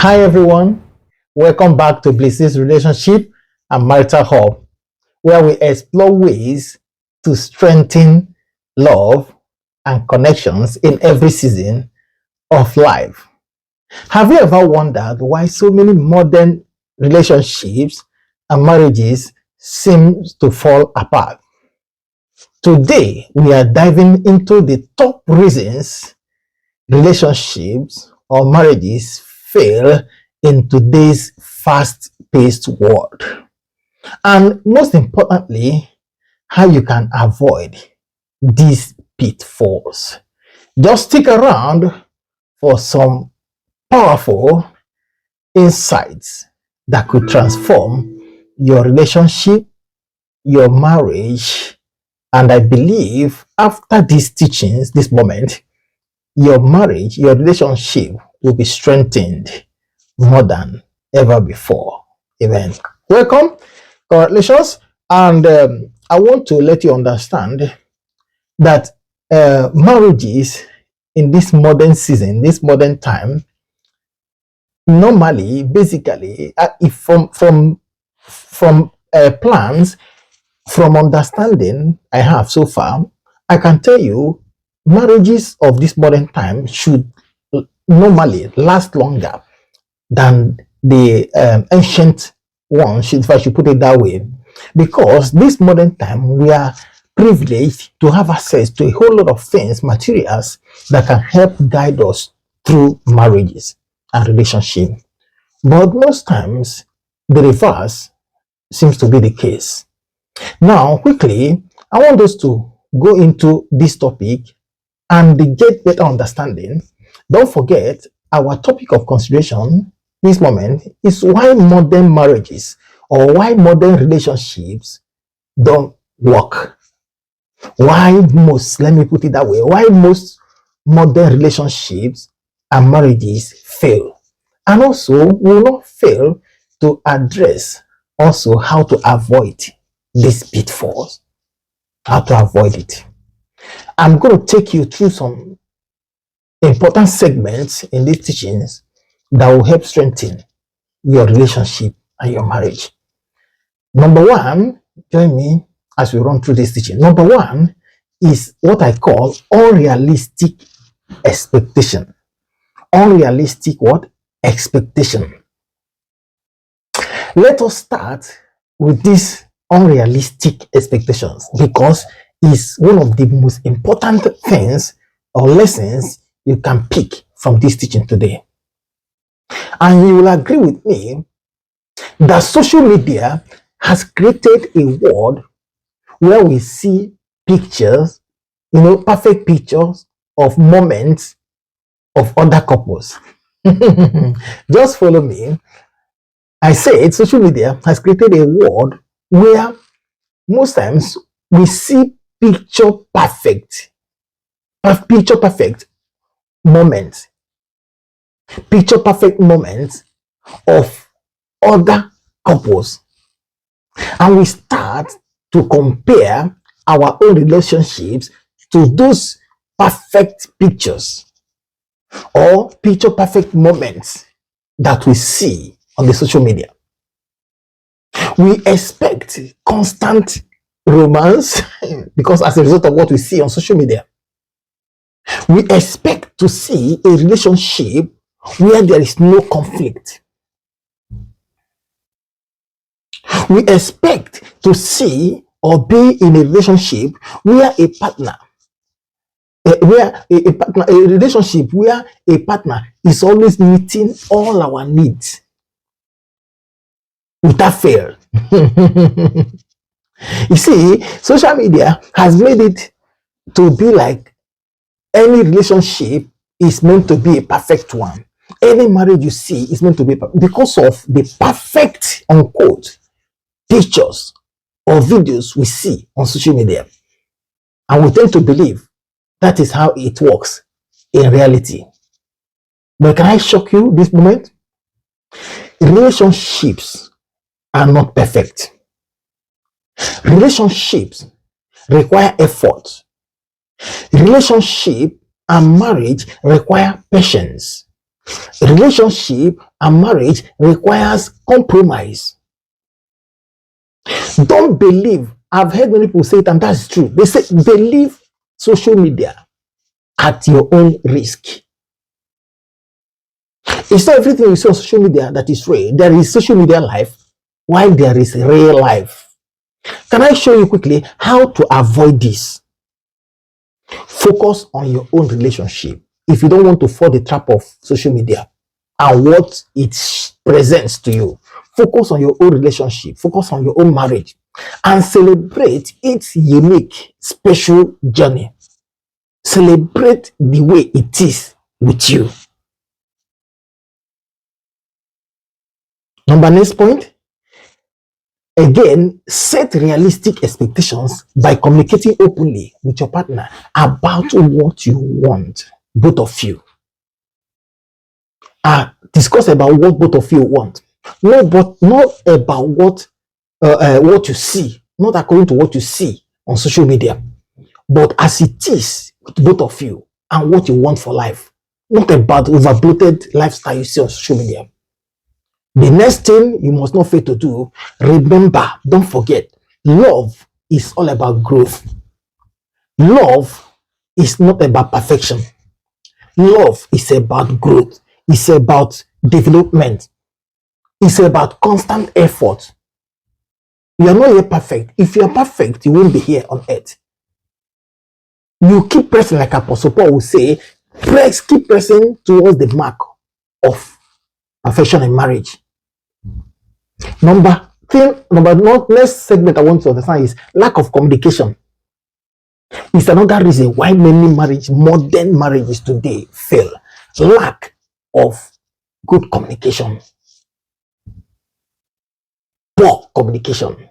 Hi everyone, welcome back to Bliss's Relationship and Marital Hub, where we explore ways to strengthen love and connections in every season of life. Have you ever wondered why so many modern relationships and marriages seem to fall apart? Today, we are diving into the top reasons relationships or marriages fail in today's fast-paced world. And most importantly, how you can avoid these pitfalls. Just stick around for some powerful insights that could transform your relationship, your marriage, and I believe after these teachings, this moment, your marriage, your relationship will be strengthened more than ever before. Amen. Welcome. Congratulations. And I want to let you understand that marriages in this modern season, this modern time, normally, basically, if from plans, from understanding I have so far, I can tell you marriages of this modern time should normally last longer than the ancient ones, if I should put it that way, because this modern time we are privileged to have access to a whole lot of things, materials that can help guide us through marriages and relationship. But most times the reverse seems to be the case. Now, quickly, I want us to go into this topic and get better understanding. Don't forget, our topic of consideration this moment is why modern marriages or why modern relationships don't work. Why most, let me put it that way, why most modern relationships and marriages fail. And also, we will not fail to address also how to avoid these pitfalls, how to avoid it. I'm going to take you through some important segments in these teachings that will help strengthen your relationship and your marriage. Number one, join me as we run through this teaching. Number one is what I call unrealistic expectation. Unrealistic what? Expectation. Let us start with these unrealistic expectations because it's one of the most important things or lessons you can pick from this teaching today. And you will agree with me that social media has created a world where we see pictures, perfect pictures of moments of other couples. Just follow me. I said social media has created a world where most times we see picture perfect moments, picture perfect moments of other couples, and we start to compare our own relationships to those perfect pictures or picture perfect moments that we see on the social media. We expect constant romance because as a result of what we see on social media, we expect to see a relationship where there is no conflict. We expect to see or be in a relationship where a partner, a relationship where a partner is always meeting all our needs without fail. You see, social media has made it to be like any relationship is meant to be a perfect one. Any marriage you see is meant to be because of the perfect, unquote, pictures or videos we see on social media. And we tend to believe that is how it works in reality. But can I shock you this moment? Relationships are not perfect. Relationships require effort. Relationship and marriage require patience. Relationship and marriage requires compromise. Don't believe, I've heard many people say it, and that's true. They say, believe social media at your own risk. It's not everything you see on social media that is real. There is social media life while there is real life. Can I show you quickly how to avoid this? Focus on your own relationship. If you don't want to fall the trap of social media and what it presents to you, focus on your own relationship, focus on your own marriage, and celebrate its unique, special journey. Celebrate the way it is with you. Next point. Again, set realistic expectations by communicating openly with your partner about what you want, both of you. Discuss about what both of you want. No, but not about what you see, not according to what you see on social media, but as it is with both of you and what you want for life. Not about overbloated lifestyle you see on social media. The next thing you must not fail to do, remember, don't forget, love is all about growth. Love is not about perfection. Love is about growth. It's about development. It's about constant effort. You are not yet perfect. If you are perfect, you won't be here on earth. You keep pressing, like Apostle Paul will say, keep pressing towards the mark of perfection in marriage. Next segment I want to understand is lack of communication. It's another reason why many modern marriages today fail. Lack of good communication. Poor communication.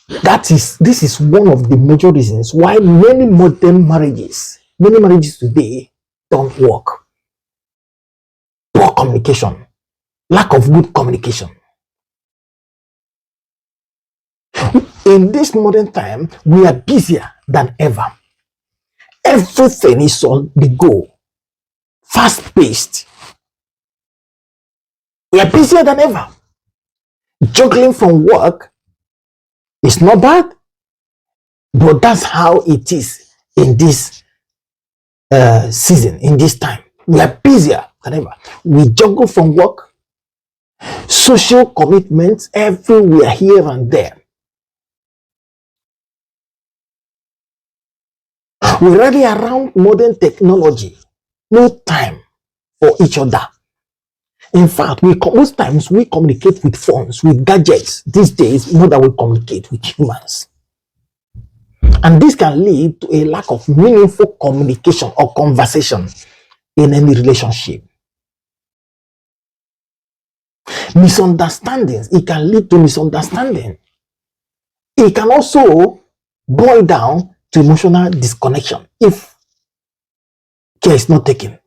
This is one of the major reasons why many marriages today don't work. Poor communication. Lack of good communication. In this modern time, we are busier than ever. Everything is on the go, fast-paced. We are busier than ever. Juggling from work is not bad, but that's how it is in this season, in this time. We are busier than ever. We juggle from work, social commitments everywhere, here and there. We're already around modern technology. No time for each other. In fact, most times we communicate with phones, with gadgets. These days, more than we communicate with humans. And this can lead to a lack of meaningful communication or conversation in any relationship. Misunderstandings. It can lead to misunderstanding. It can also boil down to emotional disconnection if care is not taken.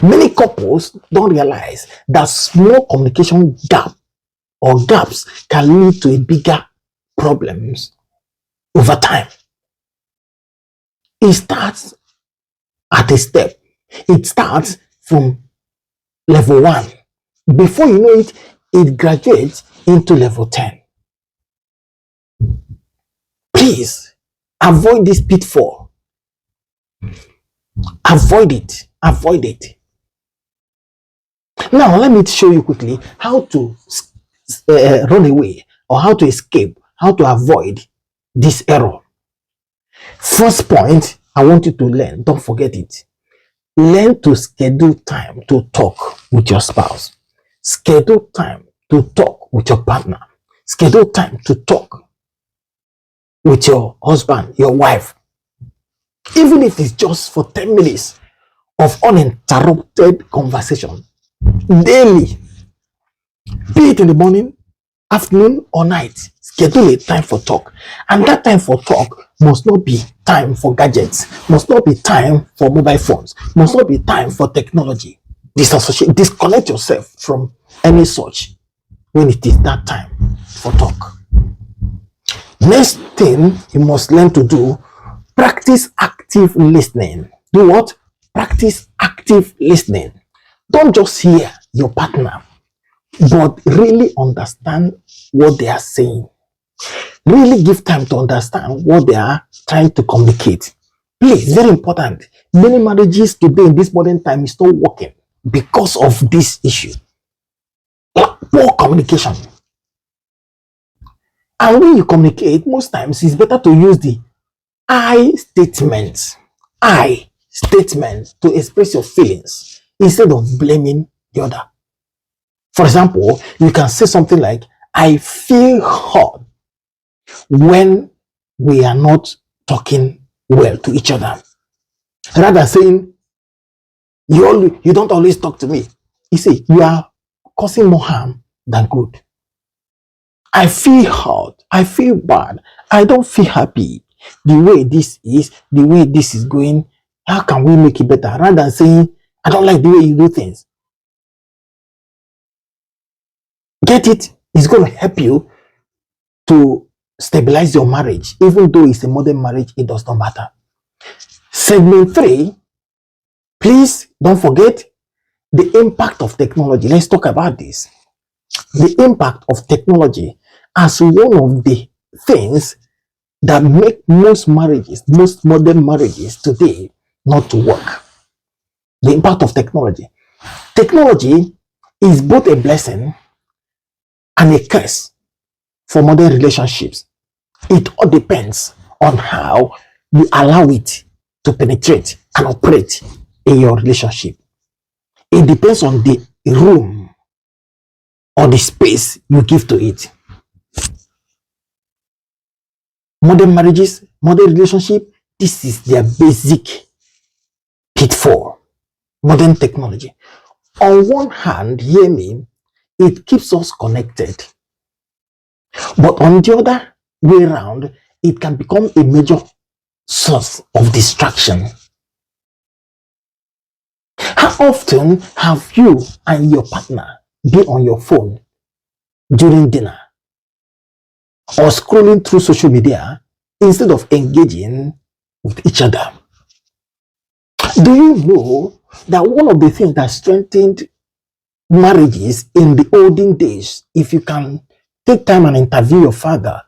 Many couples don't realize that small communication gaps can lead to a bigger problems over time. It starts at a step. It starts from level 1. Before you know it, it graduates into level 10. Please avoid this pitfall. Avoid it. Avoid it. Now, let me show you quickly how to run away or how to escape, how to avoid this error. First point, I want you to learn. Don't forget it. Learn to schedule time to talk with your spouse. Schedule time to talk with your partner. Schedule time to talk with your husband, your wife. Even if it's just for 10 minutes of uninterrupted conversation. Daily. Be it in the morning, afternoon, or night. Schedule a time for talk. And that time for talk must not be time for gadgets, must not be time for mobile phones, must not be time for technology. Disconnect yourself from any such when it is that time for talk. Next thing you must learn to do, practice active listening. Do what? practice active listening. Don't just hear your partner, but really understand what they are saying. Really give time to understand what they are trying to communicate. Please, very important. Many marriages today in this modern time is not working because of this issue. Poor communication. And when you communicate, most times it's better to use the I statement. I statement to express your feelings instead of blaming the other. For example, you can say something like, I feel hurt when we are not talking well to each other. Rather than saying, you don't always talk to me. You see, you are causing more harm than good. I feel hurt. I feel bad. I don't feel happy. The way this is going, how can we make it better? Rather than saying, I don't like the way you do things. Get it? It's going to help you to stabilize your marriage. Even though it's a modern marriage, it does not matter. Segment 3, please don't forget the impact of technology. Let's talk about this. The impact of technology as one of the things that make most marriages, most modern marriages today not to work. The impact of technology. Technology is both a blessing and a curse for modern relationships. It all depends on how you allow it to penetrate and operate in your relationship. It depends on the room or the space you give to it. Modern marriages, modern relationship, this is their basic pitfall. Modern technology. On one hand, hear me, it keeps us connected. But on the other way around, it can become a major source of distraction. How often have you and your partner been on your phone during dinner or scrolling through social media instead of engaging with each other? Do you know that one of the things that strengthened marriages in the olden days, if you can take time and interview your father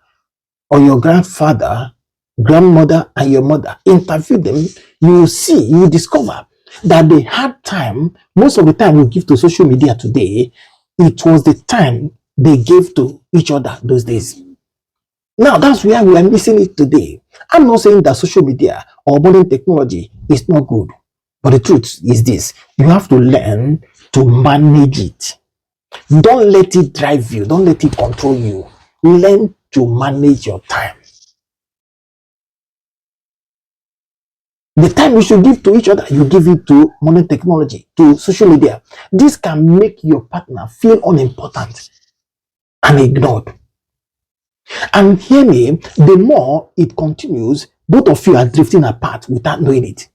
or your grandfather, grandmother, and your mother, interview them, you will see, you will discover that they had time. Most of the time we give to social media today, it was the time they gave to each other those days. Now that's where we are missing it today. I'm not saying that social media or modern technology is not good, but the truth is this: you have to learn to manage it. Don't let it drive you, don't let it control you. Learn to manage your time. The time you should give to each other, you give it to modern technology, to social media. This can make your partner feel unimportant and ignored. And hear me, the more it continues, both of you are drifting apart without knowing it.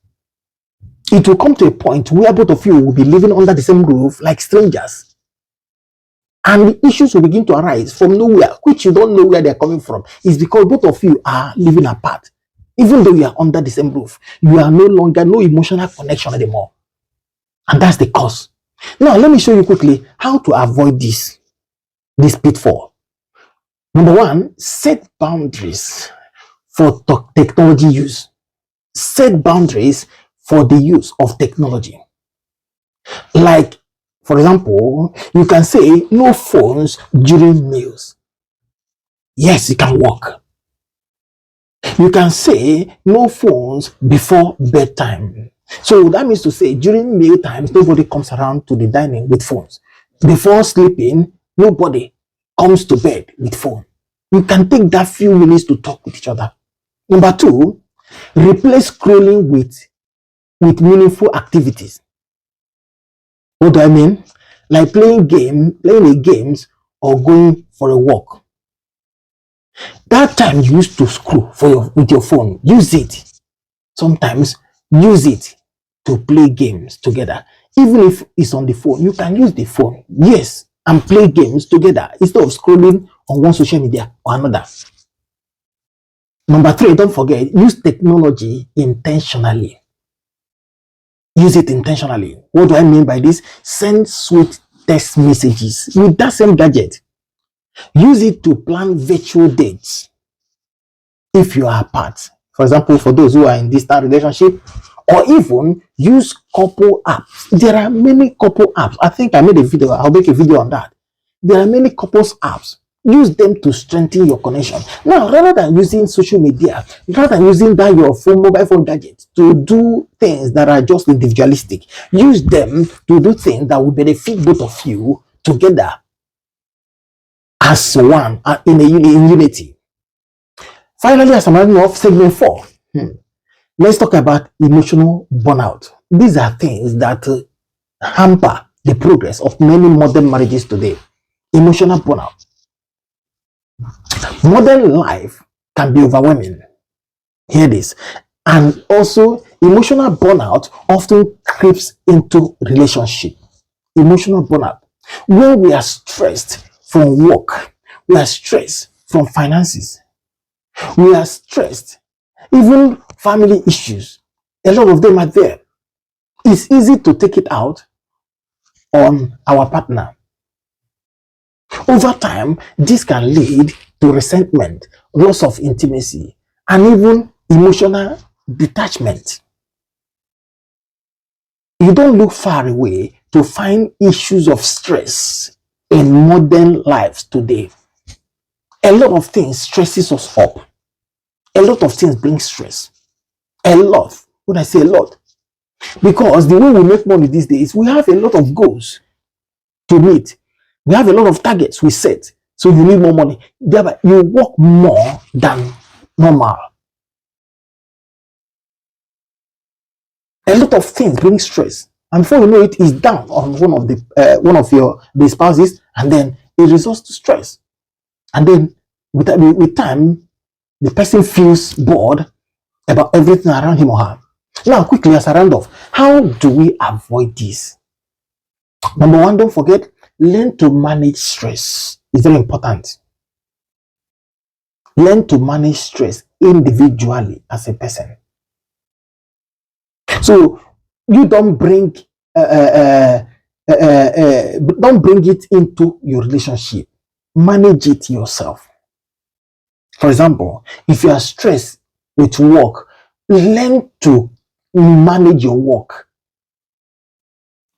It will come to a point where both of you will be living under the same roof like strangers. And the issues will begin to arise from nowhere, which you don't know where they're coming from. It's because both of you are living apart. Even though you are under the same roof, you are no emotional connection anymore. And that's the cause. Now, let me show you quickly how to avoid this pitfall. Number 1, set boundaries for technology use. Set boundaries for the use of technology. Like, for example, you can say no phones during meals. Yes, it can work. You can say no phones before bedtime. So that means to say during meal times, nobody comes around to the dining with phones. Before sleeping, nobody comes to bed with phone. You can take that few minutes to talk with each other. Number 2, replace scrolling with meaningful activities. What do I mean? Like playing games or going for a walk. That time you used to scroll with your phone, use it. Sometimes use it to play games together. Even if it's on the phone, you can use the phone, yes, and play games together instead of scrolling on one social media or another. Number 3, don't forget, use technology intentionally. Use it intentionally. What do I mean by this? Send sweet text messages with that same gadget. Use it to plan virtual dates if you are apart. For example, for those who are in distant relationship, or even use couple apps. There are many couple apps. I think I made a video. I'll make a video on that. There are many couples apps. Use them to strengthen your connection. Now, rather than using social media, rather than using that your phone, mobile phone gadget to do things that are just individualistic, use them to do things that will benefit both of you together as one in unity. Finally, as I'm running off segment 4, let's talk about emotional burnout. These are things that hamper the progress of many modern marriages today. Emotional burnout. Modern life can be overwhelming. Hear this. And also, emotional burnout often creeps into relationship. Emotional burnout. When we are stressed from work, we are stressed from finances, we are stressed, even family issues. A lot of them are there. It's easy to take it out on our partner. Over time, this can lead to resentment, loss of intimacy, and even emotional detachment. You don't look far away to find issues of stress in modern lives today. A lot of things stresses us up. A lot of things bring stress. A lot. When I say a lot, because the way we make money these days, we have a lot of goals to meet. We have a lot of targets we set. So you need more money. Thereby, you work more than normal. A lot of things bring stress, and before you know it, is down on one of your spouses, and then it results to stress. And then with time, the person feels bored about everything around him or her. Now, quickly as a round off, how do we avoid this? Number one, don't forget, learn to manage stress. It's very important. Learn to manage stress individually as a person. So you don't bring it into your relationship. Manage it yourself. For example, if you are stressed with work, learn to manage your work.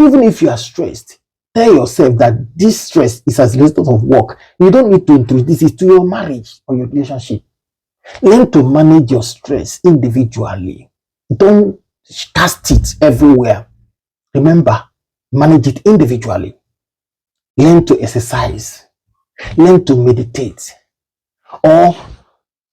Even if you are stressed, tell yourself that this stress is as a result of work. You don't need to introduce it to your marriage or your relationship. Learn to manage your stress individually. Don't cast it everywhere. Remember, manage it individually. Learn to exercise. Learn to meditate. Or,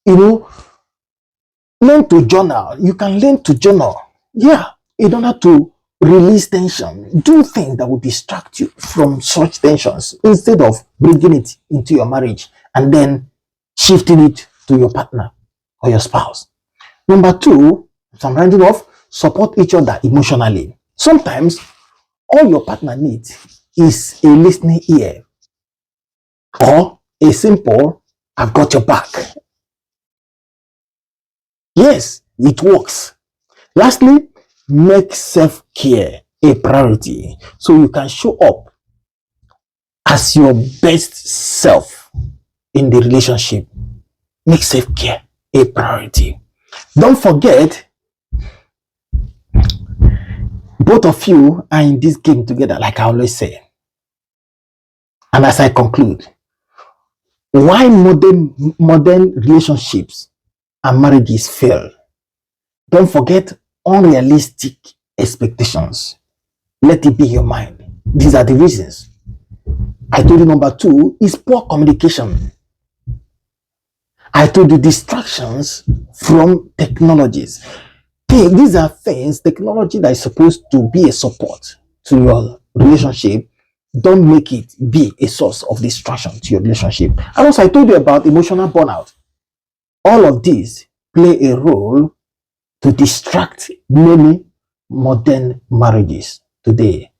learn to journal. You can learn to journal. Yeah, in order to release tension. Do things that will distract you from such tensions instead of bringing it into your marriage and then shifting it to your partner or your spouse. Number two, as I'm rounding off, support each other emotionally. Sometimes all your partner needs is a listening ear or a simple, I've got your back. Yes, it works. Lastly, make self-care a priority so you can show up as your best self in the relationship. Make self-care a priority. Don't forget, both of you are in this game together, like I always say. And as I conclude, why modern relationships and marriages fail? Don't forget unrealistic expectations. Let it be your mind. These are the reasons. I told you number two is poor communication. I told you distractions from technologies. These are things, technology that is supposed to be a support to your relationship. Don't make it be a source of distraction to your relationship. And also, I told you about emotional burnout. All of these play a role to distract many modern marriages today.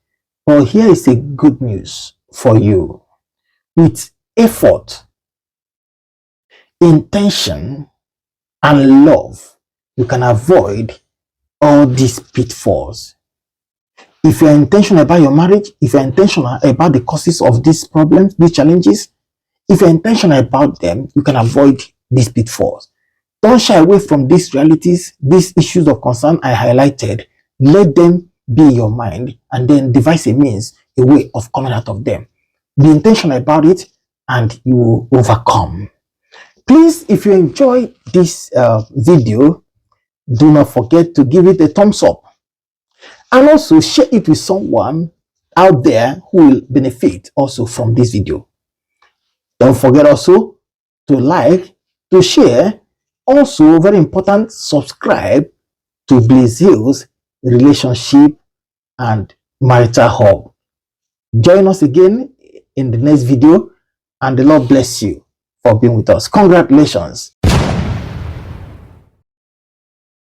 Well, here is a good news for you. With effort, intention, and love, you can avoid all these pitfalls. If you're intentional about your marriage, if you're intentional about the causes of these problems, these challenges, if you're intentional about them, you can avoid these pitfalls. Don't shy away from these realities, these issues of concern I highlighted. Let them be in your mind and then devise a means, a way of coming out of them. Be intentional about it and you will overcome. Please, if you enjoy this video, do not forget to give it a thumbs up and also share it with someone out there who will benefit also from this video. Don't forget also to like, to share, also very important, subscribe to Blaze Hills Relationship and Marital Hub. Join us again in the next video and the Lord bless you for being with us. Congratulations.